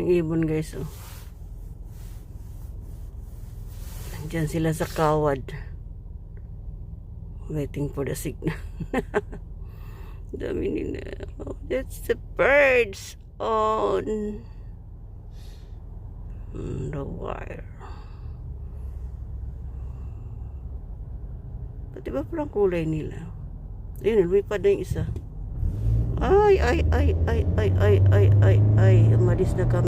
daming ibon guys, oh. Nandyan sila sa kawad. Waiting for the signal. Dami nila. Oh, that's the birds on the wire. Pati ba parang kulay nila? Ayun, lumipad na yung isa. Ay, umalis na kami.